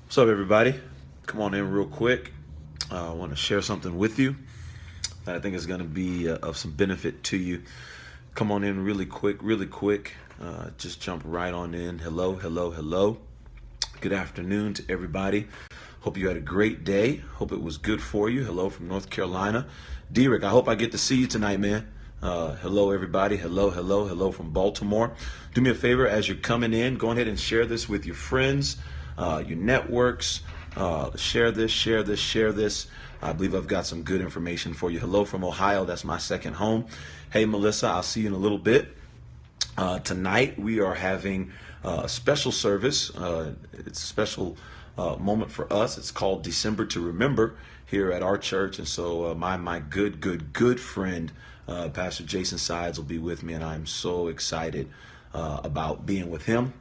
What's up, everybody? Come on in real quick. I want to share something with you that I think is going to be of some benefit to you. Come on in really quick, really quick. Just jump right on in. Hello, hello, hello. Good afternoon to everybody. Hope you had a great day. Hope it was good for you. Hello from North Carolina. Derek, I hope I get to see you tonight, man. Hello, everybody. Hello, hello, hello from Baltimore. Do me a favor as you're coming in, go ahead and share this with your friends, your networks. Share this, share this, share this. I believe I've got some good information for you. Hello from Ohio. That's my second home. Hey, Melissa, I'll see you in a little bit. Tonight we are having a special service. It's a special moment for us. It's called December to Remember here at our church. And so my good friend, Pastor Jason Sides, will be with me, and I'm so excited about being with him.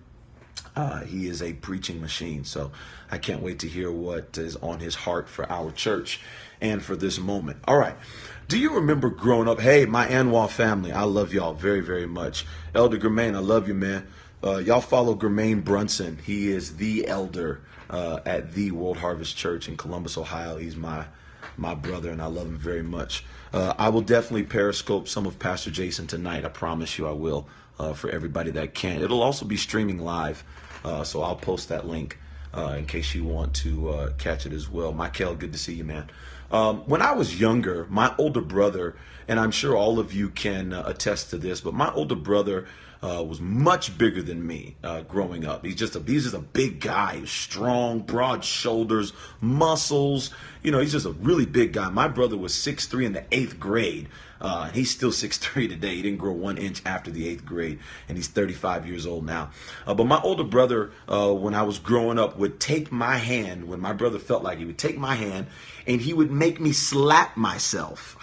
He is a preaching machine, so I can't wait to hear what is on his heart for our church and for this moment. All right. Do you remember growing up? Hey, my Anwar family, I love y'all very, very much. Elder Germain, I love you, man. Y'all follow Germain Brunson. He is the elder at the World Harvest Church in Columbus, Ohio. He's my brother, and I love him very much. I will definitely periscope some of Pastor Jason tonight. I promise you I will, for everybody that can. It'll also be streaming live, so I'll post that link in case you want to catch it as well. Michael, good to see you, man. When I was younger, my older brother, and I'm sure all of you can attest to this, but my older brother was much bigger than me growing up. He's just a big guy. He's strong, broad shoulders, muscles. He's just a really big guy. My brother was 6'3" in the 8th grade. He's still 6'3" today. He didn't grow 1 inch after the 8th grade, and he's 35 years old now. But my older brother, when I was growing up, would take my hand. When my brother felt like he would take my hand, and he would make me slap myself.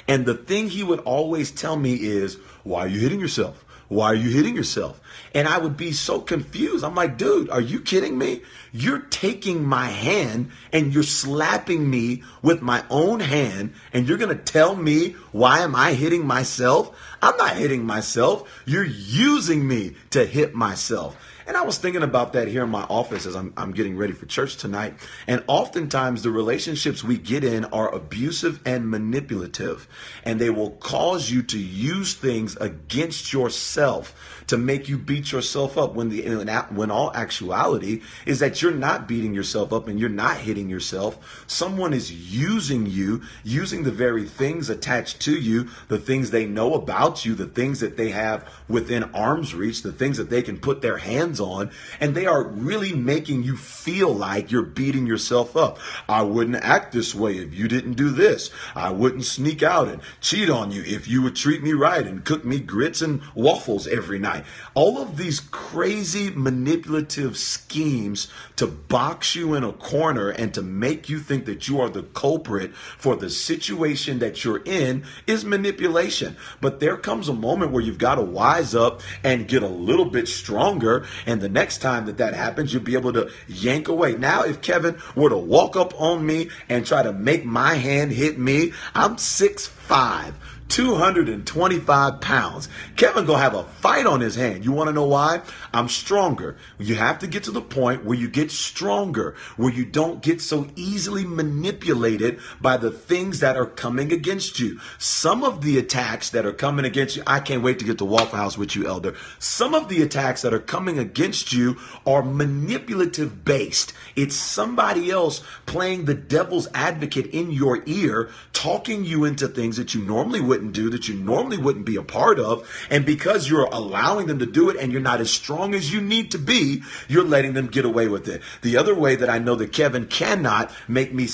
And the thing he would always tell me is, "Why are you hitting yourself? Why are you hitting yourself?" And I would be so confused. I'm like, dude, are you kidding me? You're taking my hand and you're slapping me with my own hand, and you're going to tell me, why am I hitting myself? I'm not hitting myself. You're using me to hit myself. And I was thinking about that here in my office as I'm getting ready for church tonight. And oftentimes the relationships we get in are abusive and manipulative, and they will cause you to use things against yourself to make you beat yourself up, when all actuality is that you're not beating yourself up and you're not hitting yourself. Someone is using you, using the very things attached to you, the things they know about you, the things that they have within arm's reach, the things that they can put their hands on, and they are really making you feel like you're beating yourself up. I wouldn't act this way if you didn't do this. I wouldn't sneak out and cheat on you if you would treat me right and cook me grits and waffles every night. All of these crazy manipulative schemes to box you in a corner and to make you think that you are the culprit for the situation that you're in is manipulation. But there comes a moment where you've got to wise up and get a little bit stronger, and the next time that happens, you'll be able to yank away. Now, if Kevin were to walk up on me and try to make my hand hit me, I'm 6'5", 225 pounds. Kevin gonna have a fight on his hand. You want to know why? I'm stronger. You have to get to the point where you get stronger, where you don't get so easily manipulated by the things that are coming against you. Some of the attacks that are coming against you, I can't wait to get to Waffle House with you, Elder. Some of the attacks that are coming against you are manipulative based. It's somebody else playing the devil's advocate in your ear, talking you into things that you normally wouldn't do, that you normally wouldn't be a part of. And because you're allowing them to do it and you're not as strong as you need to be, you're letting them get away with it. The other way that I know that Kevin cannot make me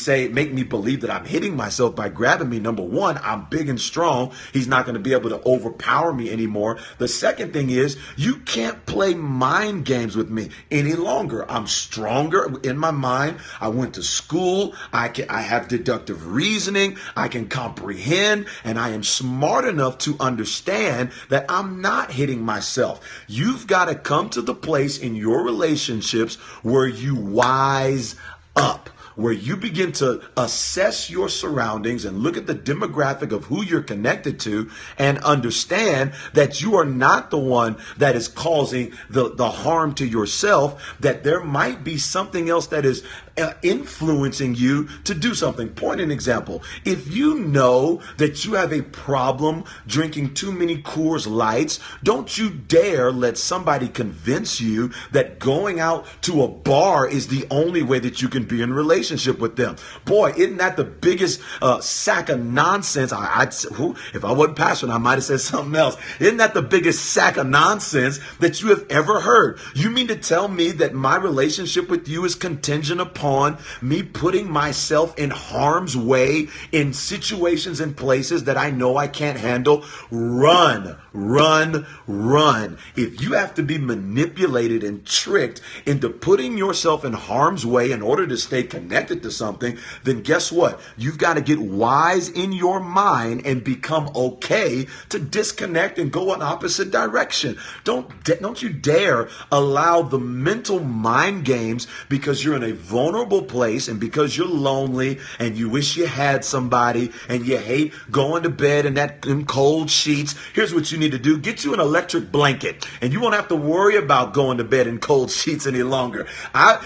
believe that I'm hitting myself by grabbing me. Number one, I'm big and strong. He's not going to be able to overpower me anymore. The second thing is, you can't play mind games with me any longer. I'm stronger in my mind. I went to school. I have deductive reasoning. I can comprehend, and I am smart enough to understand that I'm not hitting myself. You've got to come to the place in your relationships where you wise up, where you begin to assess your surroundings and look at the demographic of who you're connected to and understand that you are not the one that is causing the harm to yourself, that there might be something else that is influencing you to do something. Point an example. If you know that you have a problem drinking too many Coors Lights, don't you dare let somebody convince you that going out to a bar is the only way that you can be in a relationship with them. Boy, isn't that the biggest sack of nonsense? If I wasn't passionate, I might have said something else. Isn't that the biggest sack of nonsense that you have ever heard? You mean to tell me that my relationship with you is contingent upon me putting myself in harm's way in situations and places that I know I can't handle? Run, run, run. If you have to be manipulated and tricked into putting yourself in harm's way in order to stay connected to something, then guess what? You've got to get wise in your mind and become okay to disconnect and go an opposite direction. Don't you dare allow the mental mind games because you're in a vulnerable place and because you're lonely and you wish you had somebody and you hate going to bed in cold sheets. Here's what you need to do. Get you an electric blanket and you won't have to worry about going to bed in cold sheets any longer.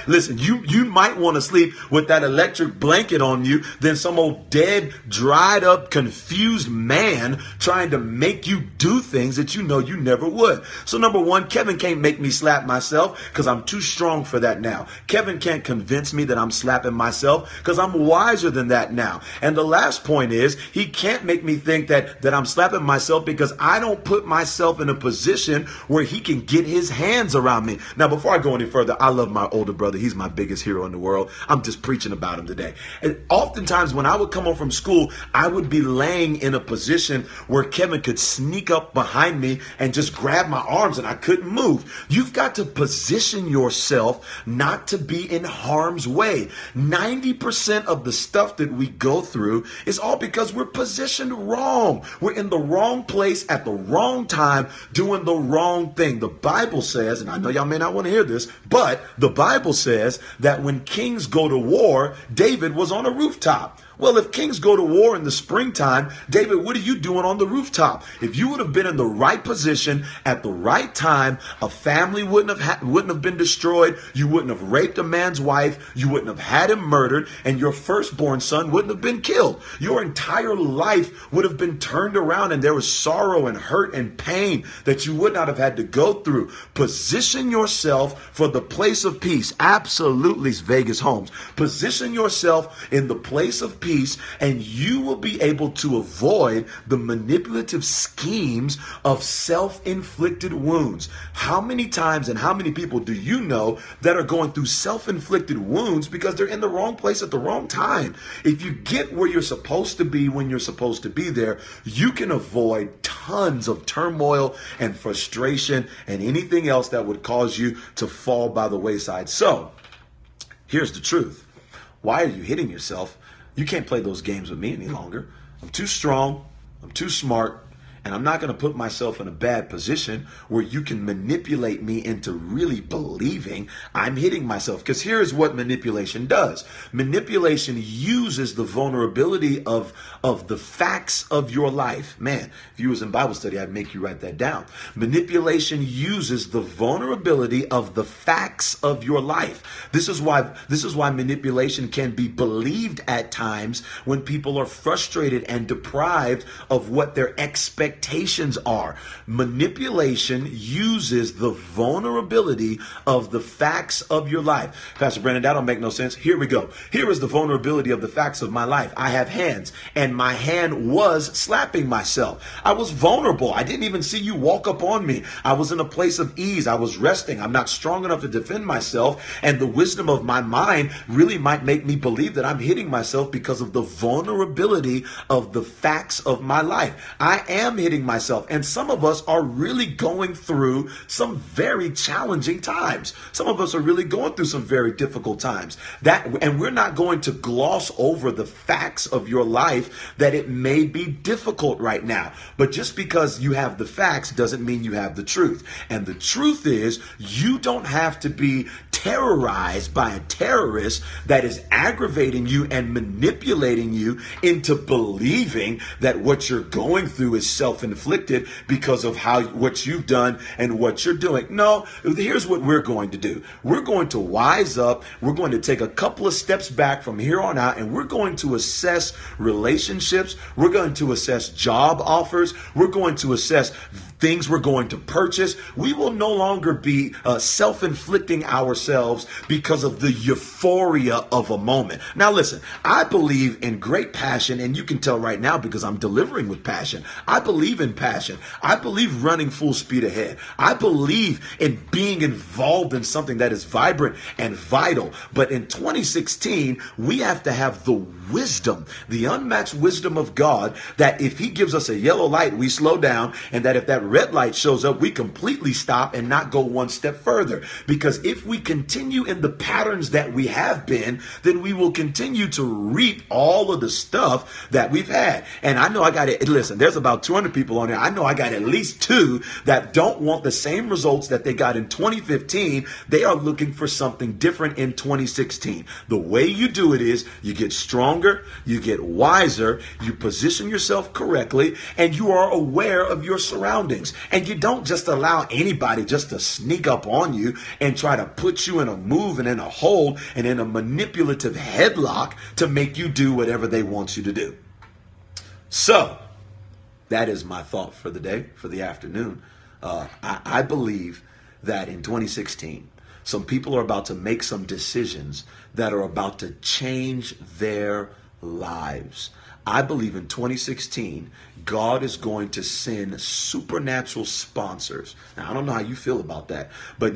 Listen, you might want to sleep with that electric blanket on you than some old dead, dried up, confused man trying to make you do things that you know you never would. So number one, Kevin can't make me slap myself because I'm too strong for that now. Kevin can't convince me that I'm slapping myself because I'm wiser than that now. And the last point is he can't make me think that I'm slapping myself because I don't put myself in a position where he can get his hands around me. Now, before I go any further, I love my older brother. He's my biggest hero in the world. I'm just preaching about him today. And oftentimes when I would come home from school, I would be laying in a position where Kevin could sneak up behind me and just grab my arms and I couldn't move. You've got to position yourself not to be in harm's way. 90% of the stuff that we go through is all because we're positioned wrong. We're in the wrong place at the wrong time doing the wrong thing. The Bible says, and I know y'all may not want to hear this, but the Bible says that when kings go to war, David was on a rooftop. Well, if kings go to war in the springtime, David, what are you doing on the rooftop? If you would have been in the right position at the right time, a family wouldn't have been destroyed. You wouldn't have raped a man's wife. You wouldn't have had him murdered, and your firstborn son wouldn't have been killed. Your entire life would have been turned around, and there was sorrow and hurt and pain that you would not have had to go through. Position yourself for the place of peace. Absolutely, Vegas Homes. Position yourself in the place of peace, and you will be able to avoid the manipulative schemes of self-inflicted wounds. How many times and how many people do you know that are going through self-inflicted wounds because they're in the wrong place at the wrong time? If you get where you're supposed to be when you're supposed to be there, you can avoid tons of turmoil and frustration and anything else that would cause you to fall by the wayside. So, here's the truth. Why are you hitting yourself? You can't play those games with me any longer. I'm too strong. I'm too smart. And I'm not going to put myself in a bad position where you can manipulate me into really believing I'm hitting myself. Because here's what manipulation does. Manipulation uses the vulnerability of the facts of your life. Man, if you was in Bible study, I'd make you write that down. Manipulation uses the vulnerability of the facts of your life. This is why manipulation can be believed at times when people are frustrated and deprived of what their expectations are. Manipulation uses the vulnerability of the facts of your life. Pastor Brandon, that don't make no sense. Here we go. Here is the vulnerability of the facts of my life. I have hands, and my hand was slapping myself. I was vulnerable. I didn't even see you walk up on me. I was in a place of ease. I was resting. I'm not strong enough to defend myself, and the wisdom of my mind really might make me believe that I'm hitting myself because of the vulnerability of the facts of my life. I am hitting myself. And some of us are really going through some very challenging times. Some of us are really going through some very difficult times. And we're not going to gloss over the facts of your life that it may be difficult right now. But just because you have the facts doesn't mean you have the truth. And the truth is, you don't have to be terrorized by a terrorist that is aggravating you and manipulating you into believing that what you're going through is self-inflicted because of what you've done and what you're doing. No, here's what we're going to do. We're going to wise up. We're going to take a couple of steps back from here on out, and we're going to assess relationships. We're going to assess job offers. We're going to assess things we're going to purchase. We will no longer be self-inflicting ourselves because of the euphoria of a moment. Now listen, I believe in great passion, and you can tell right now because I'm delivering with passion. I believe in passion. I believe running full speed ahead. I believe in being involved in something that is vibrant and vital. But in 2016, we have to have the wisdom, the unmatched wisdom of God, that if he gives us a yellow light, we slow down, and that if that red light shows up, we completely stop and not go one step further. Because if we continue in the patterns that we have been, then we will continue to reap all of the stuff that we've had. And I know I got it. Listen, there's about 200 people on there. I know I got at least 2 that don't want the same results that they got in 2015. They are looking for something different in 2016. The way you do it is you get stronger, you get wiser, you position yourself correctly, and you are aware of your surroundings. And you don't just allow anybody just to sneak up on you and try to put you in a move and in a hold and in a manipulative headlock to make you do whatever they want you to do. So that is my thought for the day, for the afternoon. I believe that in 2016, some people are about to make some decisions that are about to change their lives. I believe in 2016, God is going to send supernatural sponsors. Now, I don't know how you feel about that, but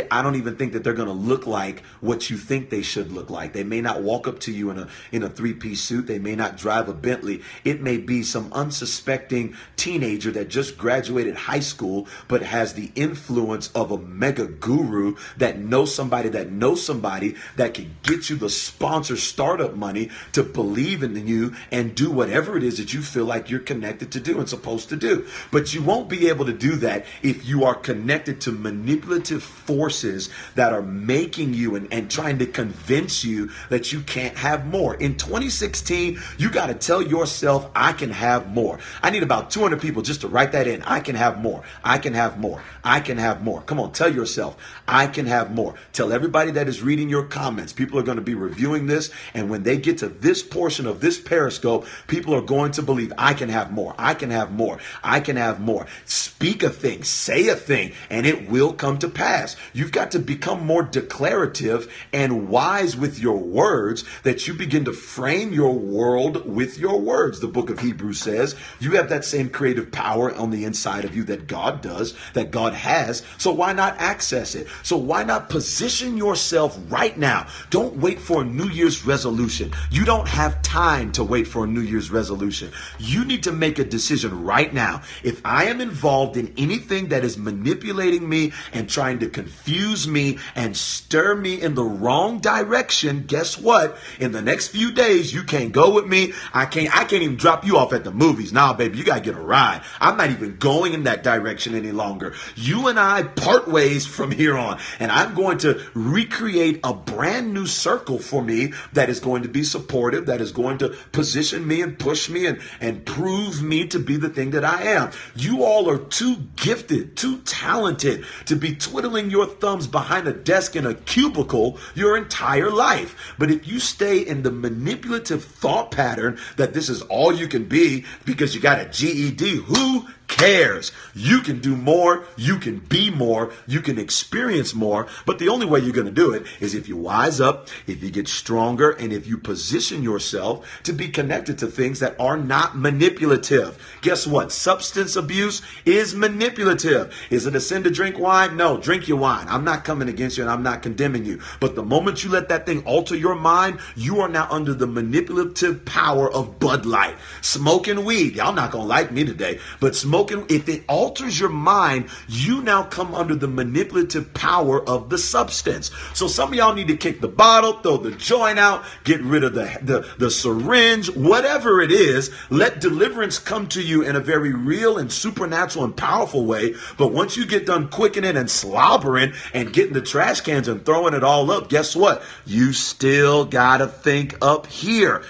I don't even think that they're going to look like what you think they should look like. They may not walk up to you in a 3-piece suit. They may not drive a Bentley. It may be some unsuspecting teenager that just graduated high school, but has the influence of a mega guru that knows somebody that can get you the sponsor startup money to believe in you and do whatever it is that you feel like you're connected to do and supposed to do. But you won't be able to do that if you are connected to manipulative forces that are making you and trying to convince you that you can't have more. In 2016, you got to tell yourself, I can have more. I need about 200 people just to write that in. I can have more. I can have more. I can have more. Come on, tell yourself, I can have more. Tell everybody that is reading your comments. People are going to be reviewing this, and when they get to this portion of this Periscope, people are going to believe, I can have more. I can have more. I can have more. Speak a thing, say a thing, and it will come to pass. You've got to become more declarative and wise with your words, that you begin to frame your world with your words. The book of Hebrews says you have that same creative power on the inside of you that God does, that God has. So why not access it? So why not position yourself right now? Don't wait for a New Year's resolution. You don't have time to wait for a New Year's resolution. You need to make a decision right now. If I am involved in anything that is manipulating me and trying to confuse me and stir me in the wrong direction, guess what? In the next few days, you can't go with me. I can't even drop you off at the movies. Nah, baby, you got to get a ride. I'm not even going in that direction any longer. You and I part ways from here on, and I'm going to recreate a brand new circle for me that is going to be supportive, that is going to position me and push me and prove me to be the thing that I am. You all are too gifted, too talented to be twiddling your thumbs behind a desk in a cubicle your entire life. But if you stay in the manipulative thought pattern that this is all you can be because you got a GED, who cares? You can do more, you can be more, you can experience more, but the only way you're going to do it is if you wise up, if you get stronger, and if you position yourself to be connected to things that are not manipulative. Guess what? Substance abuse is manipulative. Is it a sin to drink wine? No, drink your wine. I'm not coming against you and I'm not condemning you. But the moment you let that thing alter your mind, you are now under the manipulative power of Bud Light. Smoking weed. Y'all not going to like me today, but smoking smoking, if it alters your mind, you now come under the manipulative power of the substance. So some of y'all need to kick the bottle, throw the joint out, get rid of the syringe, whatever it is. Let deliverance come to you in a very real and supernatural and powerful way. But once you get done quickening and slobbering and getting the trash cans and throwing it all up, guess what? You still got to think up here.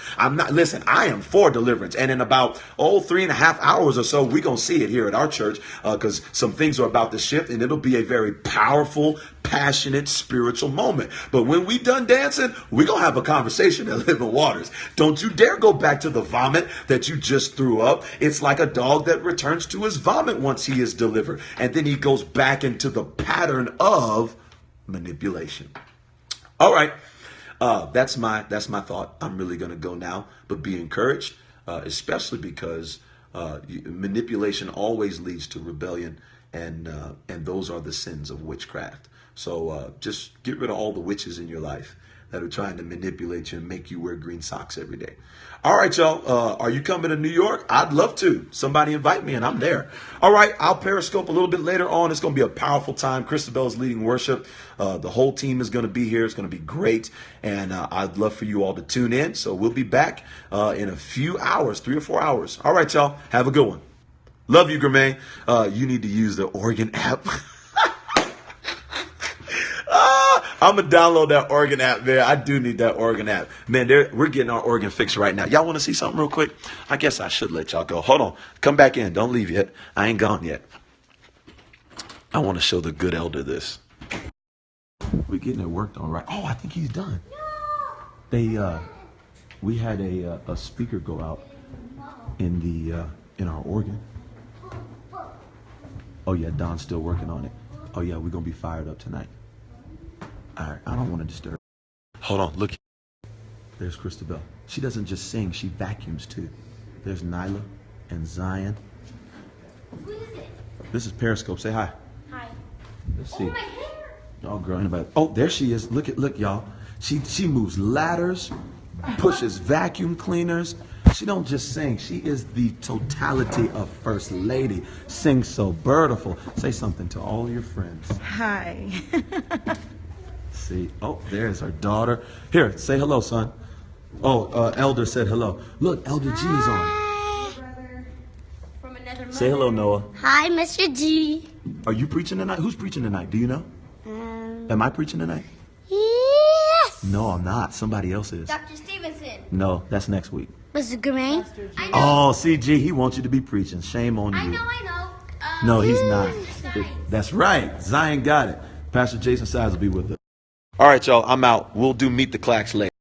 Listen, I am for deliverance. And in about, 3.5 hours or so, we're going to see it here at our church because some things are about to shift, and it'll be a very powerful, passionate, spiritual moment. But when we done dancing, we're going to have a conversation at Living Waters. Don't you dare go back to the vomit that you just threw up. It's like a dog that returns to his vomit once he is delivered. And then he goes back into the pattern of manipulation. All right. That's my thought. I'm really going to go now, but be encouraged, especially because manipulation always leads to rebellion, and those are the sins of witchcraft. So just get rid of all the witches in your life that are trying to manipulate you and make you wear green socks every day. All right, y'all. Are you coming to New York? I'd love to. Somebody invite me and I'm there. All right. I'll Periscope a little bit later on. It's going to be a powerful time. Christabel is leading worship. The whole team is going to be here. It's going to be great. And I'd love for you all to tune in. So we'll be back in a few hours, 3 or 4 hours. All right, y'all. Have a good one. Love you, Germain. You need to use the organ app. I'm going to download that organ app, man. I do need that organ app. Man, we're getting our organ fixed right now. Y'all want to see something real quick? I guess I should let y'all go. Hold on. Come back in. Don't leave yet. I ain't gone yet. I want to show the good elder this. We're getting it worked on right. Oh, I think he's done. We had a speaker go out in our organ. Oh, yeah, Don's still working on it. Oh, yeah, we're going to be fired up tonight. All right, I don't want to disturb. Hold on, look. There's Christabel. She doesn't just sing, she vacuums too. There's Nyla and Zion. Who is it? This is Periscope. Say hi. Hi. Let's see. Oh, my hair. Oh, girl, anybody? Oh, there she is. Look, y'all. She moves ladders, pushes vacuum cleaners. She don't just sing. She is the totality of First Lady. Sings so beautiful. Say something to all your friends. Hi. See, oh, there's our daughter. Here, say hello, son. Oh, Elder said hello. Look, Elder G is on. Brother from another mother. Say hello, Noah. Hi, Mr. G. Are you preaching tonight? Who's preaching tonight? Do you know? Am I preaching tonight? Yes. No, I'm not. Somebody else is. Dr. Stevenson. No, that's next week. Mr. Germain. I know. Oh, CG, he wants you to be preaching. Shame on you. I know. No, he's not. Zion. That's right. Zion got it. Pastor Jason Sides will be with us. All right, y'all. I'm out. We'll do Meet the Clacks later.